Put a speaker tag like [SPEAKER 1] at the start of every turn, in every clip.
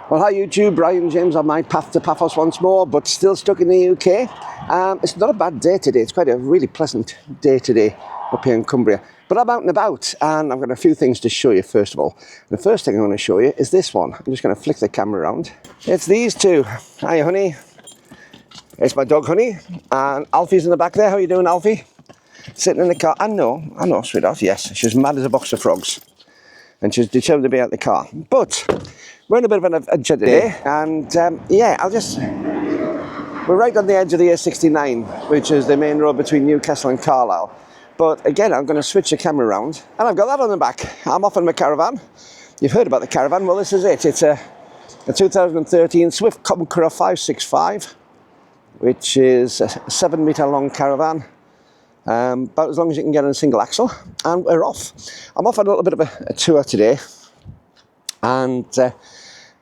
[SPEAKER 1] Well, hi YouTube, Brian James on my path to Paphos once more, but still stuck in the UK. It's not a bad day today, it's quite a really pleasant day today up here in Cumbria. But I'm out and about, and I've got a few things to show you first of all. The first thing I'm going to show you is this one. I'm just going to flick the camera around. It's these two. Hi Honey. It's my dog Honey, and Alfie's in the back there. How are you doing, Alfie? Sitting in the car. I know, sweetheart, yes. She's mad as a box of frogs. And she's determined to be out the car. But we're in a bit of an adventure today, and yeah, we're right on the edge of the A69, which is the main road between Newcastle and Carlisle. But again, I'm going to switch the camera around, and I've got that on the back. I'm off in my caravan. You've heard about the caravan. Well, this is it. It's a 2013 Swift Conqueror 565, which is a 7-metre long caravan. About as long as you can get on a single axle, and we're off. I'm off on a little bit of a tour today, and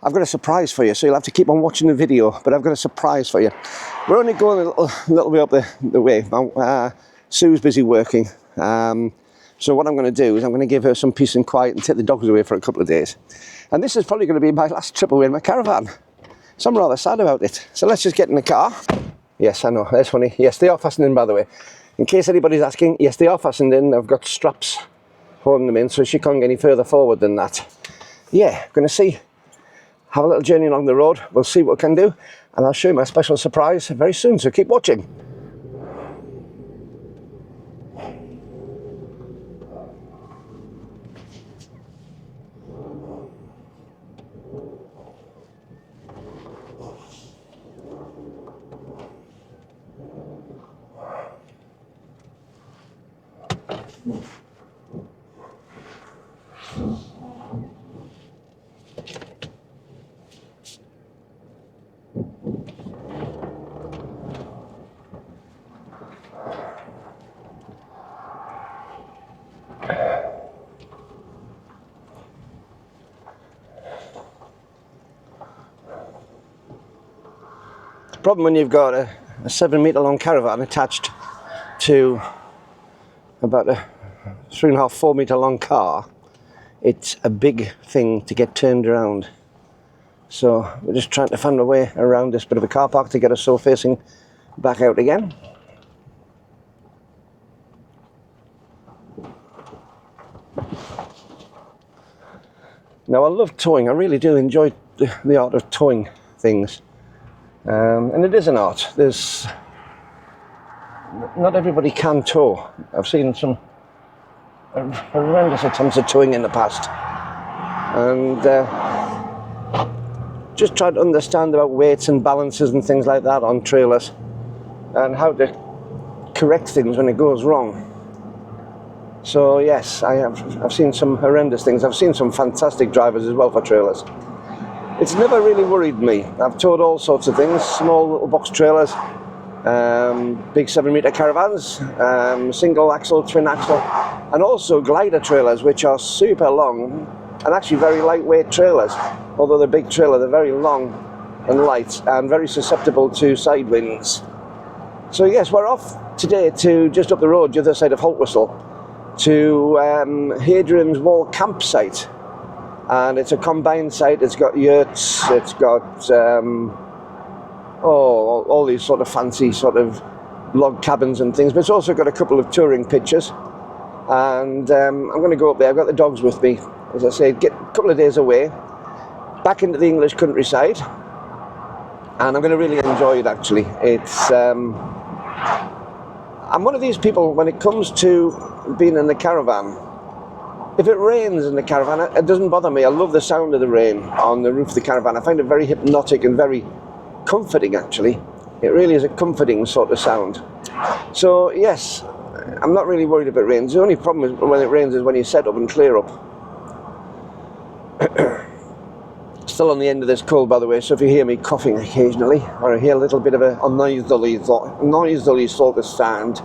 [SPEAKER 1] I've got a surprise for you, so you'll have to keep on watching the video, but I've got a surprise for you. We're only going a little way up the way. Sue's busy working, so what I'm going to do is I'm going to give her some peace and quiet and take the dogs away for a couple of days. And this is probably going to be my last trip away in my caravan, so I'm rather sad about it. So let's just get in the car. Yes, I know, that's funny. Yes, they are fastened in, by the way. In case anybody's asking, yes, they are fastened in. I've got straps holding them in, so she can't get any further forward than that. Yeah, going to have a little journey along the road. We'll see what we can do, and I'll show you my special surprise very soon, so keep watching. The problem when you've got a 7-metre long caravan attached to about a 3.5–4 metre long car, it's a big thing to get turned around. So we're just trying to find a way around this bit of a car park to get us so facing back out again. Now I love towing, I really do enjoy the art of towing things. And it is an art. Not everybody can tow. I've seen some horrendous attempts at towing in the past, and just trying to understand about weights and balances and things like that on trailers, and how to correct things when it goes wrong. So yes, I've seen some horrendous things. I've seen some fantastic drivers as well for trailers. It's never really worried me. I've towed all sorts of things, small little box trailers, big 7-metre caravans, single axle, twin axle, and also glider trailers, which are super long and actually very lightweight trailers. Although they're big trailer, they're very long and light and very susceptible to side winds. So yes, we're off today to just up the road, the other side of Haltwhistle, to Hadrian's Wall campsite. And it's a combined site. It's got yurts, it's got all these sort of fancy sort of log cabins and things, but it's also got a couple of touring pitches. And I'm going to go up there. I've got the dogs with me, as I say, get a couple of days away, back into the English countryside, and I'm going to really enjoy it actually. It's I'm one of these people, when it comes to being in the caravan, if it rains in the caravan, it doesn't bother me. I love the sound of the rain on the roof of the caravan. I find it very hypnotic and very comforting, actually. It really is a comforting sort of sound. So, yes, I'm not really worried if it rains. The only problem is when it rains is when you set up and clear up. Still on the end of this cold, by the way, so if you hear me coughing occasionally, or you hear a little bit of a noisily sort of sound,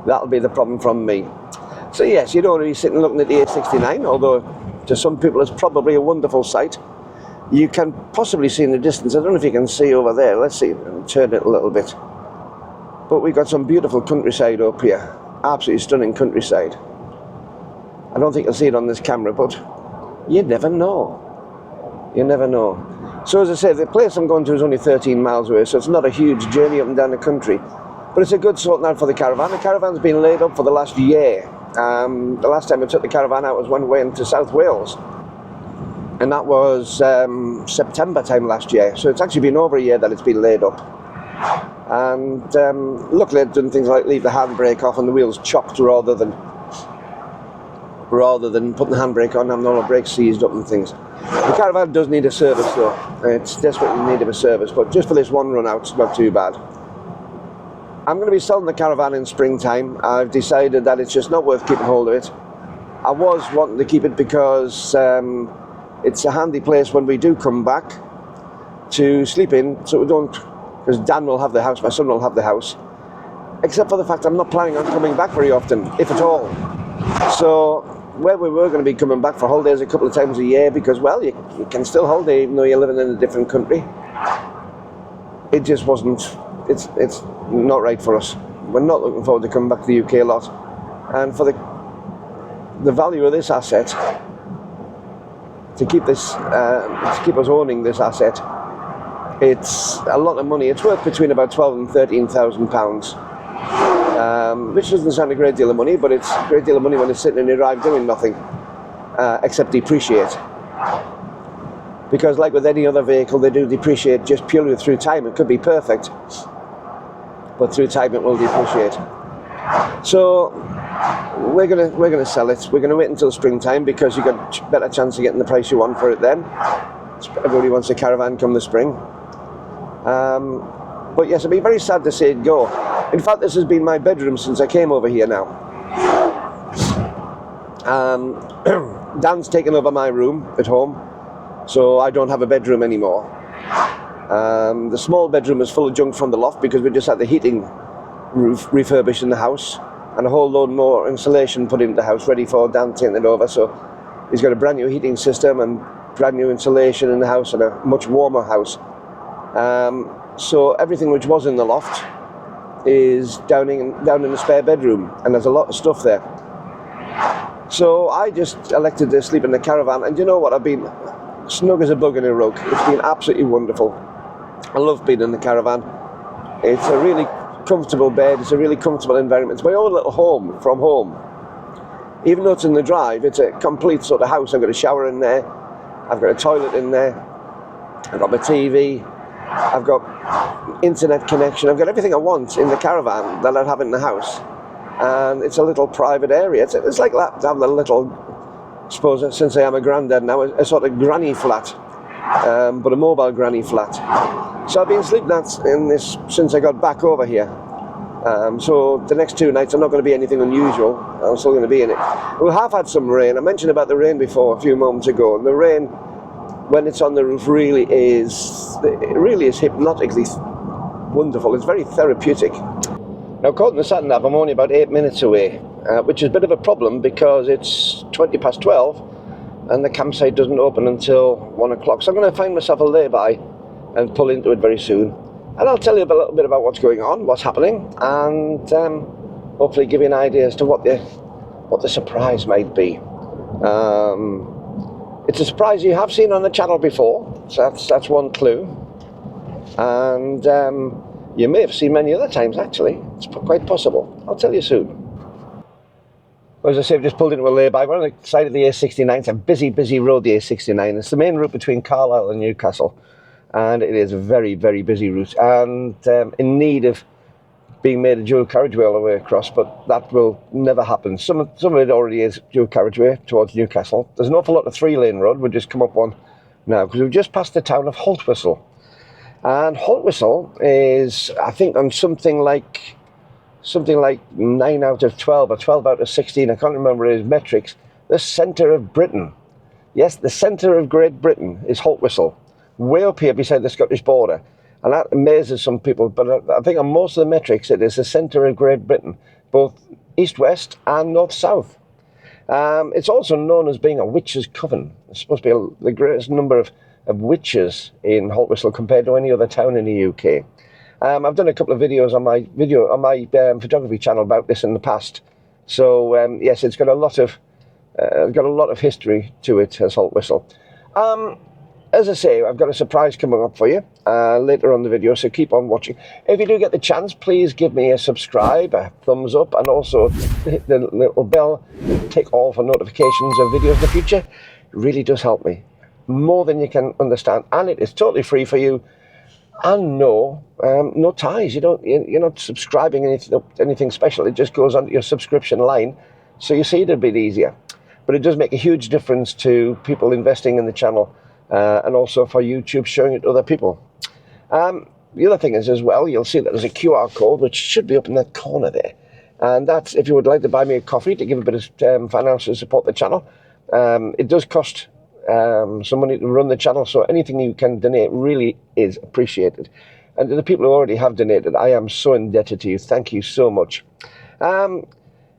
[SPEAKER 1] that'll be the problem from me. So yes, you don't want to be sitting looking at the A69, although to some people it's probably a wonderful sight. You can possibly see in the distance, I don't know if you can see over there, let's see, turn it a little bit. But we've got some beautiful countryside up here, absolutely stunning countryside. I don't think you'll see it on this camera, but you never know. You never know. So as I say, the place I'm going to is only 13 miles away, so it's not a huge journey up and down the country. But it's a good sorting out for the caravan. The caravan's been laid up for the last year. The last time I took the caravan out was when we went to South Wales. And that was September time last year. So it's actually been over a year that it's been laid up. And luckily I've done things like leave the handbrake off and the wheels chopped rather than putting the handbrake on and all the brakes seized up and things. The caravan does need a service though. It's desperately in need of a service, but just for this one run out, it's not too bad. I'm going to be selling the caravan in springtime. I've decided that it's just not worth keeping hold of it. I was wanting to keep it because it's a handy place when we do come back to sleep in, so we don't, because Dan will have the house, my son will have the house, except for the fact I'm not planning on coming back very often, if at all. So where we were going to be coming back for holidays a couple of times a year, because, well, you can still holiday even though you're living in a different country. It just wasn't, it's not right for us. We're not looking forward to coming back to the UK a lot. And for the value of this asset, to keep us owning this asset, it's a lot of money. It's worth between about £12,000 and £13,000. Which doesn't sound a great deal of money, but it's a great deal of money when it's sitting in your drive doing nothing except depreciate. Because like with any other vehicle, they do depreciate just purely through time. It could be perfect, but through time it will depreciate. So we're gonna sell it. We're gonna wait until springtime because you got a better chance of getting the price you want for it then. Everybody wants a caravan come the spring. But yes, I'd be very sad to see it go. In fact, this has been my bedroom since I came over here now. Dan's taken over my room at home, so I don't have a bedroom anymore. The small bedroom is full of junk from the loft because we just had the heating roof refurbished in the house and a whole load more insulation put into the house ready for Dan taking it over. So he's got a brand new heating system and brand new insulation in the house and a much warmer house. So everything which was in the loft is down in the spare bedroom, and there's a lot of stuff there. So I just elected to sleep in the caravan, and you know what, I've been snug as a bug in a rug. It's been absolutely wonderful. I love being in the caravan. It's a really comfortable bed, it's a really comfortable environment. It's my own little home from home. Even though it's in the drive, it's a complete sort of house. I've got a shower in there, I've got a toilet in there, I've got my TV, I've got internet connection, I've got everything I want in the caravan that I'd have in the house. And it's a little private area. It's like that to have a little, I suppose since I am a granddad now, a sort of granny flat, but a mobile granny flat. So I've been sleeping in this since I got back over here. So the next 2 nights I'm not going to be anything unusual. I'm still going to be in it. We have had some rain. I mentioned about the rain before a few moments ago. And the rain, when it's on the roof, really is hypnotically wonderful. It's very therapeutic. Now, according to the sat-nav, I'm only about 8 minutes away, which is a bit of a problem because it's 12:20 and the campsite doesn't open until 1 o'clock. So I'm going to find myself a lay-by and pull into it very soon. And I'll tell you a little bit about what's going on, what's happening, and hopefully give you an idea as to what the surprise might be. It's a surprise you have seen on the channel before, so that's one clue. And you may have seen many other times, actually. It's quite possible. I'll tell you soon. Well, as I say, I've just pulled into a lay-by. We're on the side of the A69. It's a busy, busy road, the A69. It's the main route between Carlisle and Newcastle. And it is a very, very busy route. And in need of being made a dual carriageway all the way across, but that will never happen. Some of it already is dual carriageway towards Newcastle. There's an awful lot of 3-lane road. We'll just come up one now, because we've just passed the town of Haltwhistle. And Haltwhistle is, I think, on something like 9 out of 12 or 12 out of 16, I can't remember his metrics, the centre of Britain. Yes, the centre of Great Britain is Haltwhistle, way up here beside the Scottish border. And that amazes some people, but I think on most of the metrics it is the centre of Great Britain, both east-west and north-south. It's also known as being a witches' coven. It's supposed to be the greatest number of witches in Haltwhistle compared to any other town in the UK. I've done a couple of videos on my photography channel about this in the past. So yes, it's got a lot of history to it as Haltwhistle. as I say, I've got a surprise coming up for you later on the video, so keep on watching. If you do get the chance, please give me a subscribe, a thumbs up, and also hit the little bell, tick all for notifications of videos in the future. It really does help me, more than you can understand, and it is totally free for you, and no ties. You're not subscribing anything special. It just goes onto your subscription line, so you see it a bit easier. But it does make a huge difference to people investing in the channel, and also for YouTube showing it to other people. The other thing is as well, you'll see that there's a QR code which should be up in that corner there, and that's if you would like to buy me a coffee to give a bit of financial support the channel. It does cost some money to run the channel, so anything you can donate really is appreciated. And to the people who already have donated, I am so indebted to you. Thank you so much.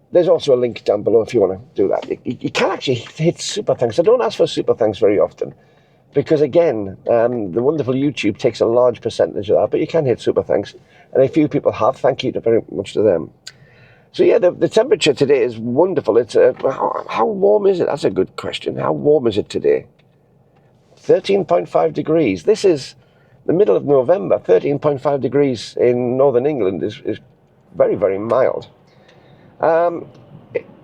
[SPEAKER 1] There's also a link down below if you want to do that. You can actually hit super thanks. I don't ask for super thanks very often because, again, the wonderful YouTube takes a large percentage of that, but you can hit super thanks. And a few people have. Thank you very much to them. So yeah, the temperature today is wonderful. It's how warm is it? That's a good question. How warm is it today? 13.5 degrees. This is the middle of November. 13.5 degrees in northern England is very, very mild.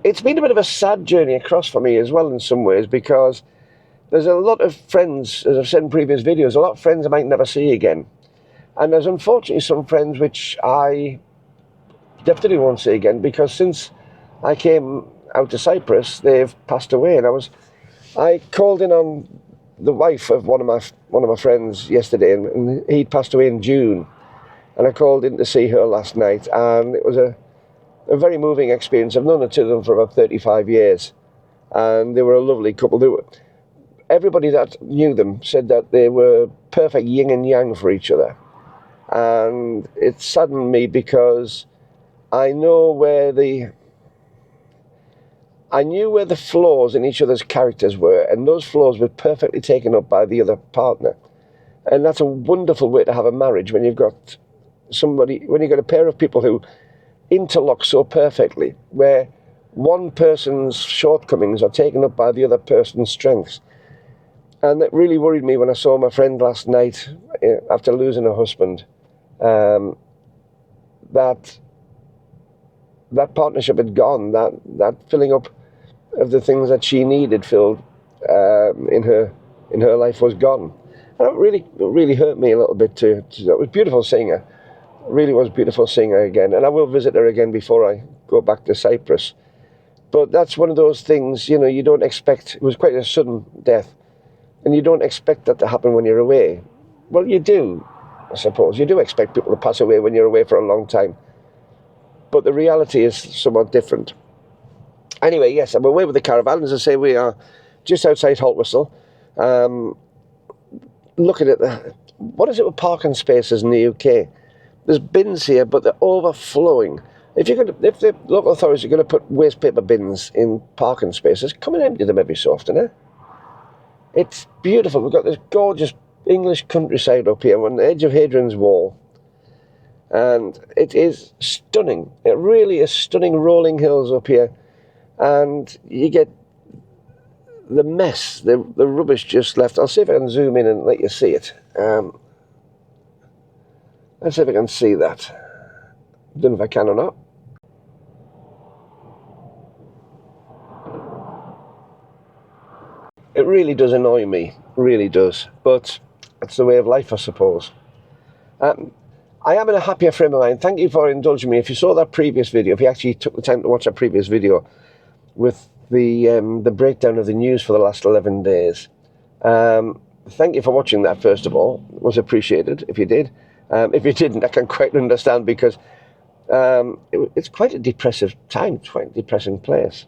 [SPEAKER 1] It's been a bit of a sad journey across for me as well in some ways, because there's a lot of friends, as I've said in previous videos, a lot of friends I might never see again. And there's unfortunately some friends which I definitely won't see again, because since I came out to Cyprus, they've passed away. And I called in on the wife of one of my friends yesterday, and he'd passed away in June. And I called in to see her last night, and it was a very moving experience. I've known the two of them for about 35 years, and they were a lovely couple. Everybody that knew them said that they were perfect yin and yang for each other. And it saddened me because I knew where the flaws in each other's characters were, and those flaws were perfectly taken up by the other partner. And that's a wonderful way to have a marriage, when you've got a pair of people who interlock so perfectly, where one person's shortcomings are taken up by the other person's strengths. And that really worried me when I saw my friend last night, after losing her husband, that partnership had gone, that filling up of the things that she needed filled in her life was gone. And it really hurt me a little bit too. It was beautiful seeing her. It really was beautiful seeing her again. And I will visit her again before I go back to Cyprus. But that's one of those things, you don't expect. It was quite a sudden death. And you don't expect that to happen when you're away. Well, you do, I suppose. You do expect people to pass away when you're away for a long time. But the reality is somewhat different. Anyway, yes, I'm away with the caravan. As I say, we are just outside Haltwhistle. Looking at what is it with parking spaces in the UK? There's bins here, but they're overflowing. If the local authorities are going to put waste paper bins in parking spaces, come and empty them every so often, eh? It's beautiful. We've got this gorgeous English countryside up here on the edge of Hadrian's Wall. And it is stunning. It really is stunning, rolling hills up here. And you get the mess, the rubbish just left. I'll see if I can zoom in and let you see it. Let's see if I can see that. Don't know if I can or not. It really does annoy me, really does. But it's the way of life, I suppose. I am in a happier frame of mind. Thank you for indulging me. If you saw that previous video, if you actually took the time to watch that previous video with the breakdown of the news for the last 11 days, thank you for watching that, first of all. It was appreciated, if you did. If you didn't, I can quite understand, because it's quite a depressive time, quite a depressing place.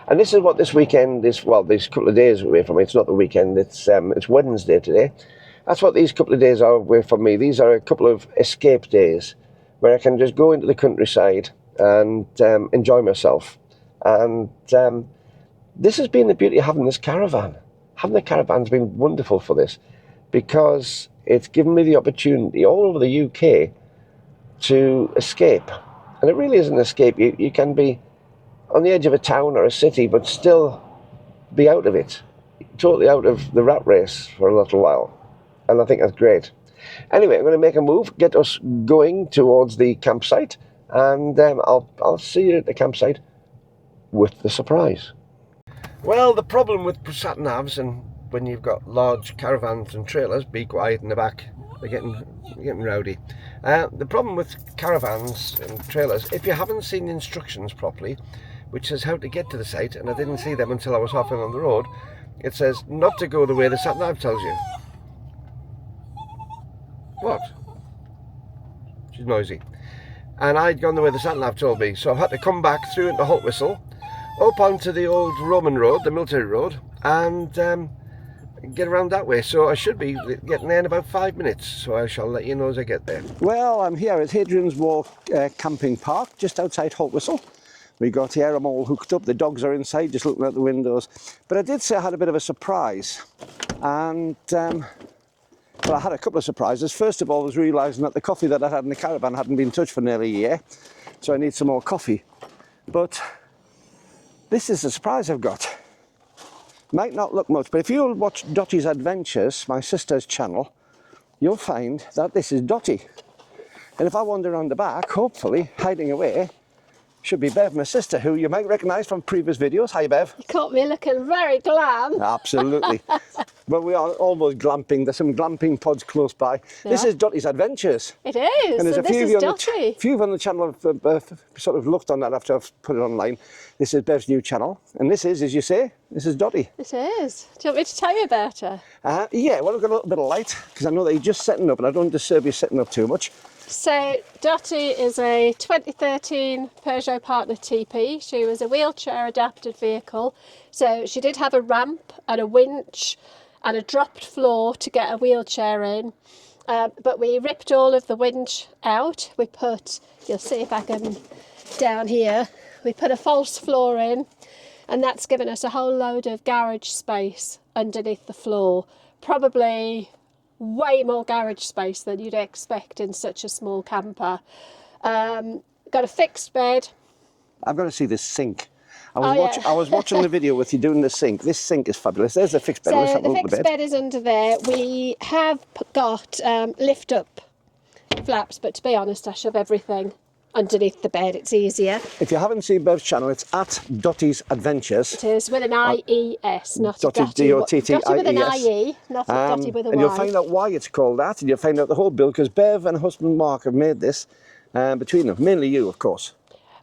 [SPEAKER 1] And this is what this weekend is, well, these couple of days away from me. It's not the weekend, it's Wednesday today. That's what these couple of days are away from me. These are a couple of escape days where I can just go into the countryside and enjoy myself. And this has been the beauty of having this caravan. Having the caravan's been wonderful for this, because it's given me the opportunity all over the UK to escape. And it really is an escape. You can be on the edge of a town or a city, but still be out of it. totally out of the rat race for a little while, and I think that's great. Anyway, I'm going to make a move, get us going towards the campsite, and I'll see you at the campsite with the surprise. Well, the problem with sat-navs, and when you've got large caravans and trailers, be quiet in the back, they're getting rowdy. The problem with caravans and trailers, if you haven't seen the instructions properly, which says how to get to the site, and I didn't see them until I was halfway on the road, it says not to go the way the sat-nav tells you. What? She's noisy. And I'd gone the way the sat-nav told me, so I've had to come back through into Halt Whistle, up onto the old Roman road, the military road, and get around that way. So I should be getting there in about 5 minutes, so I shall let you know as I get there. Well, I'm here at Hadrian's Wall camping park, just outside Halt Whistle. We got here, I'm all hooked up, the dogs are inside just looking out the windows. But I did say I had a bit of a surprise, and well, I had a couple of surprises. First of all, I was realising that the coffee that I had in the caravan hadn't been touched for nearly a year, so I need some more coffee. But this is the surprise I've got. Might not look much, but if you'll watch Dottie's Adventures, my sister's channel, you'll find that this is Dottie. And if I wander around the back, hopefully, hiding away, should be Bev, my sister, who you might recognise from previous videos. Hi, Bev.
[SPEAKER 2] You caught me looking very glam.
[SPEAKER 1] Absolutely. Well, we are almost glamping. There's some glamping pods close by. Yeah. This is Dottie's Adventures.
[SPEAKER 2] It is.
[SPEAKER 1] And there's
[SPEAKER 2] so
[SPEAKER 1] a few
[SPEAKER 2] this is Dottie.
[SPEAKER 1] Few on the channel have sort of looked on that after I've put it online. This is Bev's new channel. And this is, as you say, this is Dottie.
[SPEAKER 2] It is. Do you want me to tell you about her?
[SPEAKER 1] Yeah, well, I've got a little bit of light, because I know that you're just setting up, and I don't disturb you setting up too much.
[SPEAKER 2] So Dottie is a 2013 Peugeot Partner TP. She was a wheelchair adapted vehicle. So she did have a ramp and a winch and a dropped floor to get a wheelchair in. But we ripped all of the winch out. We put, you'll see if I can, down here, we put a false floor in, and that's given us a whole load of garage space underneath the floor. Probably way more garage space than you'd expect in such a small camper. Got a fixed bed.
[SPEAKER 1] I've got to see this sink. I was watching the video with you doing the sink. This sink is fabulous. There's the fixed bed.
[SPEAKER 2] So the fixed bed is under there. We have got lift up flaps, but to be honest, I shove everything underneath the bed. It's easier.
[SPEAKER 1] If you haven't seen Bev's channel, it's at Dottie's Adventures.
[SPEAKER 2] It is with an I-E-S, not
[SPEAKER 1] Dottie, D-O-T-T-I-E-S.
[SPEAKER 2] Dottie with an I-E, not Dottie with a Y.
[SPEAKER 1] And you'll find out why it's called that, and you'll find out the whole build, because Bev and her husband Mark have made this between them. Mainly you, of course.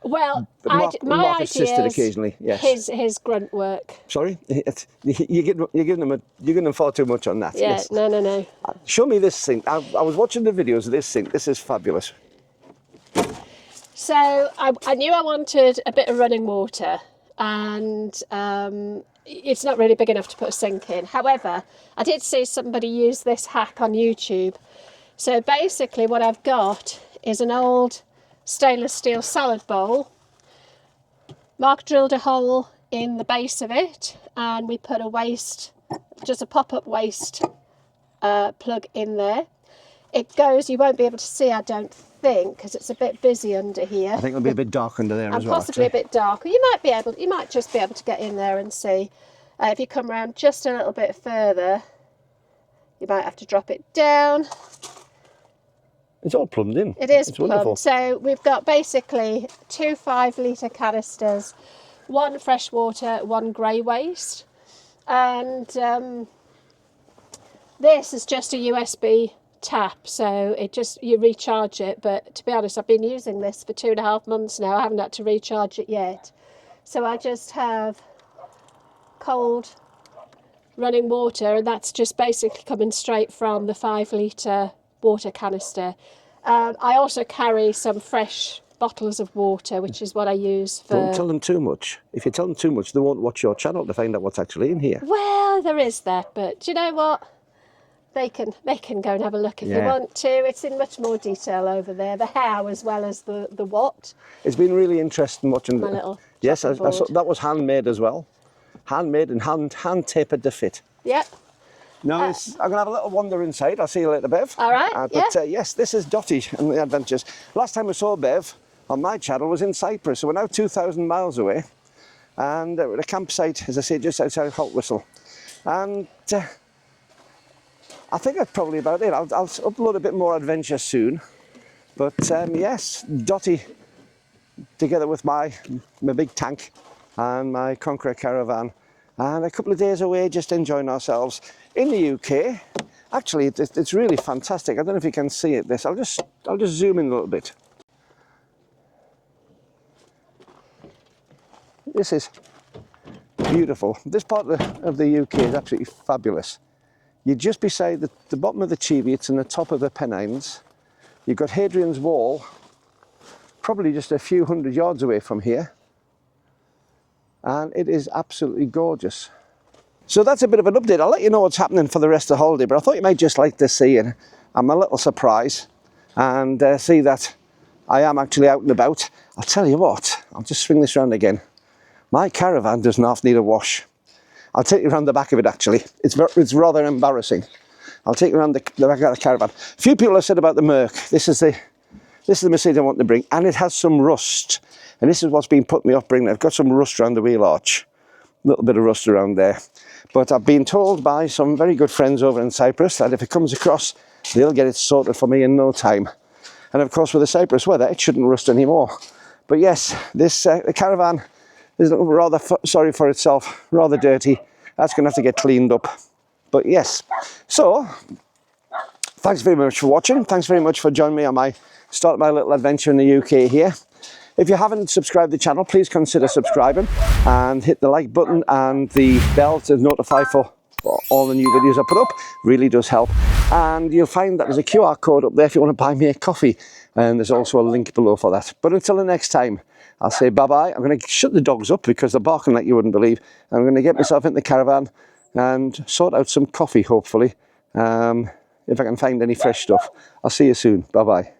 [SPEAKER 2] Well,
[SPEAKER 1] Mark
[SPEAKER 2] my
[SPEAKER 1] assisted
[SPEAKER 2] idea
[SPEAKER 1] occasionally. Yes.
[SPEAKER 2] His grunt work.
[SPEAKER 1] Sorry, you're giving them far too much on that.
[SPEAKER 2] Yeah,
[SPEAKER 1] yes.
[SPEAKER 2] no.
[SPEAKER 1] Show me this sink. I was watching the videos of this sink. This is fabulous.
[SPEAKER 2] So I knew I wanted a bit of running water, and it's not really big enough to put a sink in. However, I did see somebody use this hack on YouTube. So basically what I've got is an old stainless steel salad bowl. Mark drilled a hole in the base of it, and we put a waste, just a pop-up waste plug in there. It goes, you won't be able to see, I don't think, because it's a bit busy under here. I
[SPEAKER 1] think it'll be a bit dark under there as well.
[SPEAKER 2] And possibly a bit darker. You might just be able to get in there and see. If you come around just a little bit further, you might have to drop it down.
[SPEAKER 1] It's all plumbed in.
[SPEAKER 2] It is
[SPEAKER 1] plumbed. Wonderful.
[SPEAKER 2] So we've got basically 2 5-litre canisters, 1 fresh water, 1 grey waste. And this is just a USB tap, so you recharge it. But to be honest, I've been using this for 2.5 months now. I haven't had to recharge it yet. So I just have cold running water, and that's just basically coming straight from the 5-litre water canister. I also carry some fresh bottles of water, which is what I use for...
[SPEAKER 1] Don't tell them too much. If you tell them too much, they won't watch your channel to find out what's actually in here.
[SPEAKER 2] Well, there is that, but do you know what? They can go and have a look if they want to. It's in much more detail over there, the how as well as the what.
[SPEAKER 1] It's been really interesting watching...
[SPEAKER 2] My little
[SPEAKER 1] yes, I saw, that was handmade as well. Handmade and hand tapered to fit.
[SPEAKER 2] Yep.
[SPEAKER 1] No, I'm going to have a little wander inside. I'll see you later, Bev.
[SPEAKER 2] All right,
[SPEAKER 1] But yes, this is Dottie and the Adventures. Last time I saw Bev on my channel was in Cyprus, so we're now 2,000 miles away. And we're at a campsite, as I say, just outside Halt Whistle. And I think that's probably about it. I'll upload a bit more adventure soon. But yes, Dotty, together with my big tank and my Conqueror caravan, and a couple of days away just enjoying ourselves in the UK. Actually, it's really fantastic. I don't know if you can see it. I'll just zoom in a little bit. This is beautiful. This part of the UK is absolutely fabulous. You're just beside the bottom of the Cheviots and the top of the Pennines. You've got Hadrian's Wall, probably just a few hundred yards away from here. And it is absolutely gorgeous. So that's a bit of an update. I'll let you know what's happening for the rest of the holiday, but I thought you might just like to see it. I'm a little surprised and see that I am actually out and about. I'll tell you what, I'll just swing this around again. My caravan doesn't half need a wash. I'll take you around the back of it actually. It's rather embarrassing. I'll take you around the back of the caravan. A few people have said about the Merc. This is the Mercedes I want to bring, and it has some rust. And this is what's been putting me off bringing it. I've got some rust around the wheel arch. A little bit of rust around there. But I've been told by some very good friends over in Cyprus that if it comes across, they'll get it sorted for me in no time. And of course with the Cyprus weather, it shouldn't rust anymore. But yes, the caravan is rather sorry for itself, rather dirty. That's going to have to get cleaned up. But yes, so thanks very much for watching. Thanks very much for joining me on my little adventure in the UK here. If you haven't subscribed to the channel, please consider subscribing and hit the like button and the bell to notify for all the new videos I put up. Really does help. And you'll find that there's a QR code up there if you want to buy me a coffee. And there's also a link below for that. But until the next time, I'll say bye-bye. I'm going to shut the dogs up because they're barking like you wouldn't believe. I'm going to get myself in the caravan and sort out some coffee, hopefully. If I can find any fresh stuff. I'll see you soon. Bye-bye.